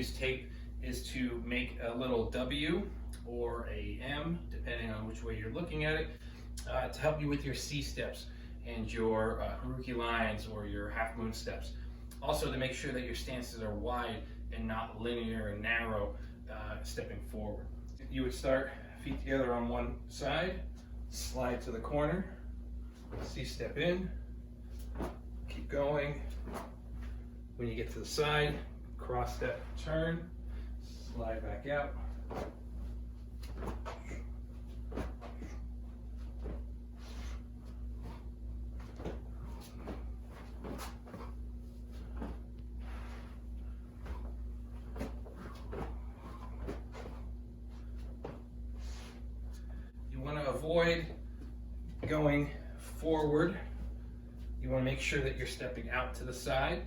use tape is to make a little W or a M, depending on which way you're looking at it, to help you with your C steps and your Haruki lines or your half moon steps. Also to make sure that your stances are wide and not linear and narrow stepping forward. You would start feet together on one side, slide to the corner, C step in, keep going. When you get to the side, cross step, turn, slide back out. You want to avoid going forward. You want to make sure that you're stepping out to the side.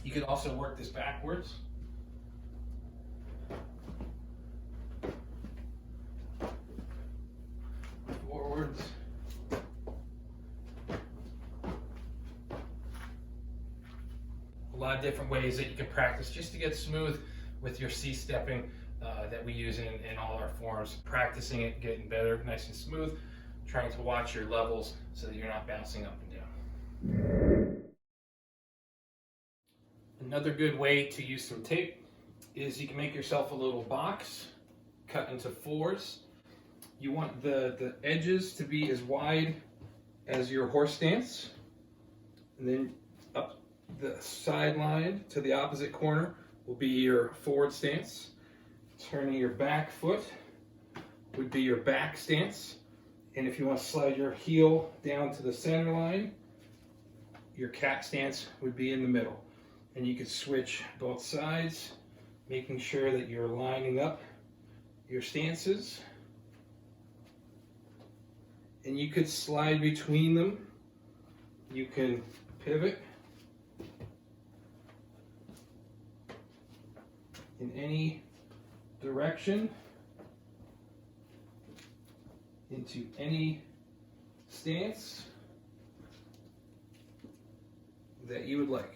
You can also work this backwards. Forwards. A lot of different ways that you can practice just to get smooth with your C stepping that we use in all our forms. Practicing it, getting better, nice and smooth, trying to watch your levels so that you're not bouncing up and down. Another good way to use some tape is you can make yourself a little box cut into fours. You want the edges to be as wide as your horse stance, and then up the sideline to the opposite corner will be your forward stance. Turning your back foot would be your back stance, and if you want to slide your heel down to the center line, your cat stance would be in the middle. And you could switch both sides, making sure that you're lining up your stances. And you could slide between them. You can pivot in any direction into any stance that you would like.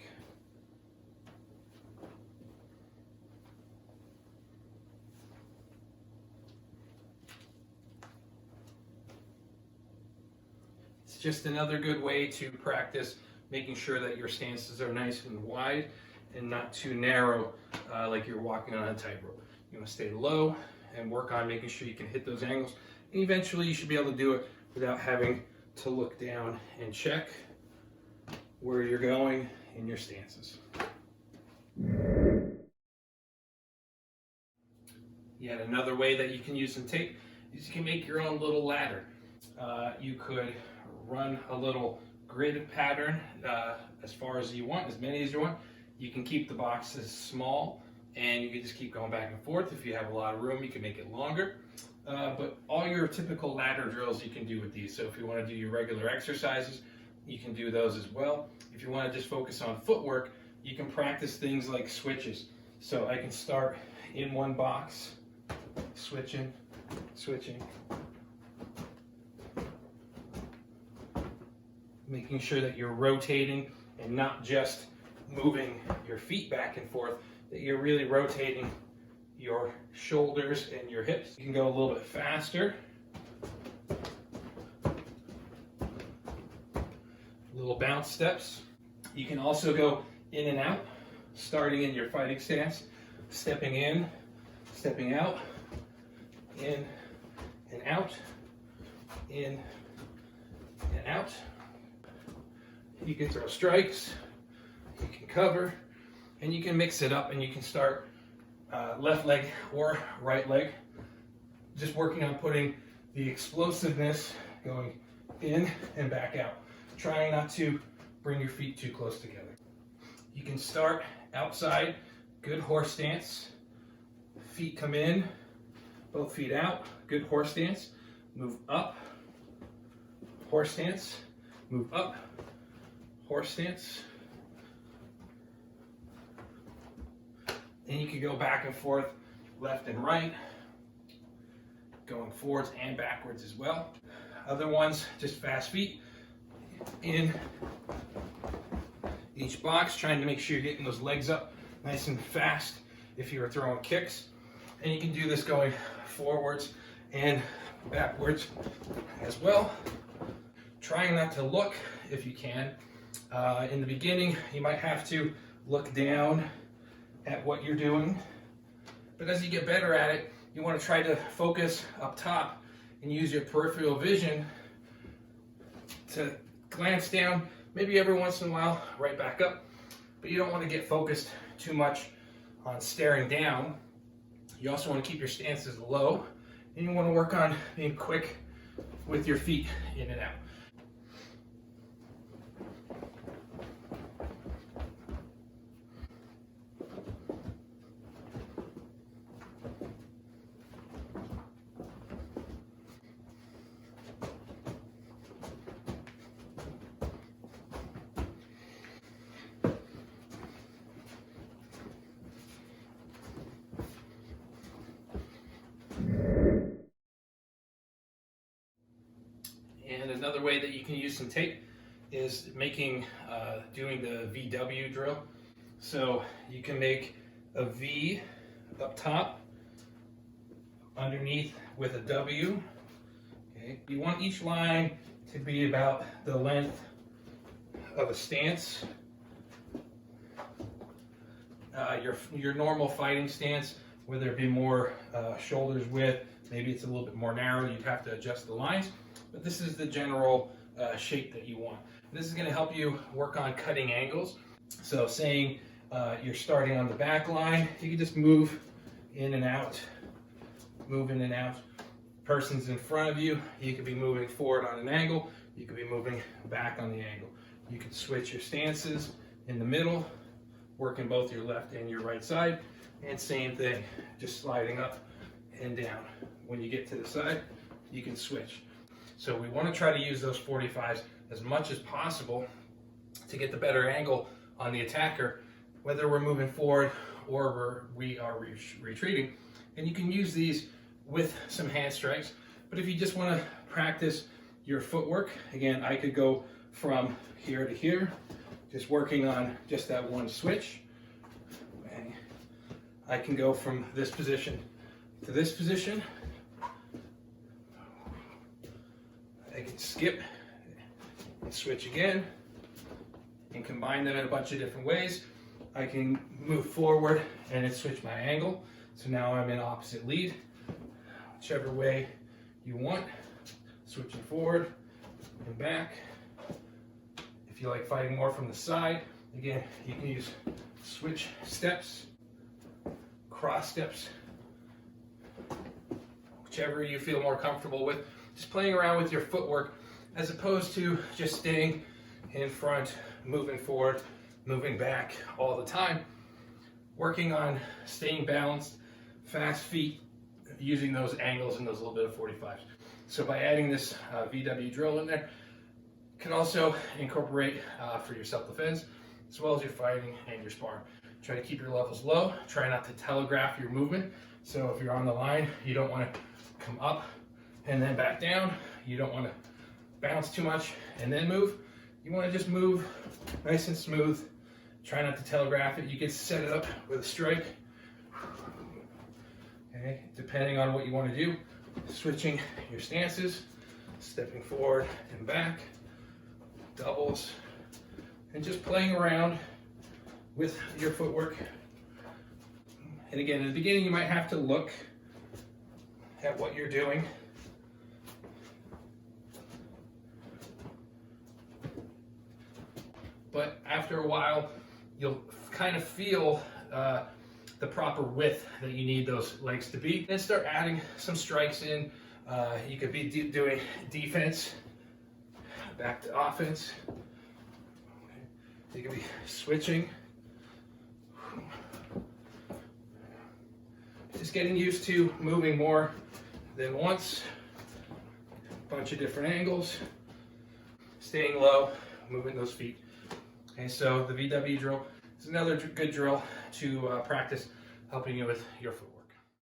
It's just another good way to practice making sure that your stances are nice and wide and not too narrow like you're walking on a tightrope. You want to stay low and work on making sure you can hit those angles. And eventually you should be able to do it without having to look down and check where you're going in your stances. Yet another way that you can use some tape is you can make your own little ladder. You could run a little grid pattern as far as you want, as many as you want. You can keep the boxes small and you can just keep going back and forth. If you have a lot of room, you can make it longer. But all your typical ladder drills you can do with these. So if you want to do your regular exercises, you can do those as well. If you want to just focus on footwork, you can practice things like switches. So I can start in one box, switching, making sure that you're rotating and not just moving your feet back and forth, that you're really rotating your shoulders and your hips. You can go a little bit faster. Little bounce steps. You can also go in and out, starting in your fighting stance, stepping in, stepping out, in and out, in and out. You can throw strikes, you can cover, and you can mix it up, and you can start left leg or right leg, just working on putting the explosiveness going in and back out, trying not to bring your feet too close together. You can start outside, good horse stance, feet come in, both feet out, good horse stance, move up, horse stance, move up, horse stance. And you can go back and forth, left and right, going forwards and backwards as well. Other ones, just fast feet in each box, trying to make sure you're getting those legs up nice and fast if you were throwing kicks. And you can do this going forwards and backwards as well. Trying not to look if you can. In the beginning, you might have to look down at what you're doing. But as you get better at it, you want to try to focus up top and use your peripheral vision to glance down, maybe every once in a while, right back up. But you don't want to get focused too much on staring down. You also want to keep your stances low, and you want to work on being quick with your feet in and out. And another way that you can use some tape is doing the VW drill. So you can make a V up top, underneath with a W. Okay. You want each line to be about the length of a stance. Your normal fighting stance, whether it be more shoulders width, maybe it's a little bit more narrow, you'd have to adjust the lines. But this is the general shape that you want. This is going to help you work on cutting angles. So saying you're starting on the back line, you can just move in and out, move in and out. Person's in front of you, you could be moving forward on an angle, you could be moving back on the angle. You can switch your stances in the middle, working both your left and your right side, and same thing, just sliding up and down. When you get to the side, you can switch. So we want to try to use those 45s as much as possible to get the better angle on the attacker, whether we're moving forward or we are retreating. And you can use these with some hand strikes. But if you just want to practice your footwork, again, I could go from here to here, just working on just that one switch. Okay. I can go from this position to this position. I can skip and switch again and combine them in a bunch of different ways. I can move forward and then switch my angle. So now I'm in opposite lead, whichever way you want, switching forward and back. If you like fighting more from the side, again, you can use switch steps, cross steps, whichever you feel more comfortable with. Just playing around with your footwork as opposed to just staying in front, moving forward, moving back all the time. Working on staying balanced, fast feet, using those angles and those little bit of 45s. So by adding this VW drill in there, you can also incorporate for your self-defense as well as your fighting and your sparring. Try to keep your levels low. Try not to telegraph your movement. So if you're on the line, you don't want to come up and then back down. You don't want to bounce too much and then move. You want to just move nice and smooth. Try not to telegraph it. You can set it up with a strike. Okay, depending on what you want to do. Switching your stances, stepping forward and back, doubles, and just playing around with your footwork. And again, in the beginning, you might have to look at what you're doing. But after a while, you'll kind of feel the proper width that you need those legs to be. Then start adding some strikes in. You could be doing defense, back to offense. You could be switching. Just getting used to moving more than once. A bunch of different angles. Staying low, moving those feet. Okay, so the VW drill is another good drill to practice helping you with your footwork.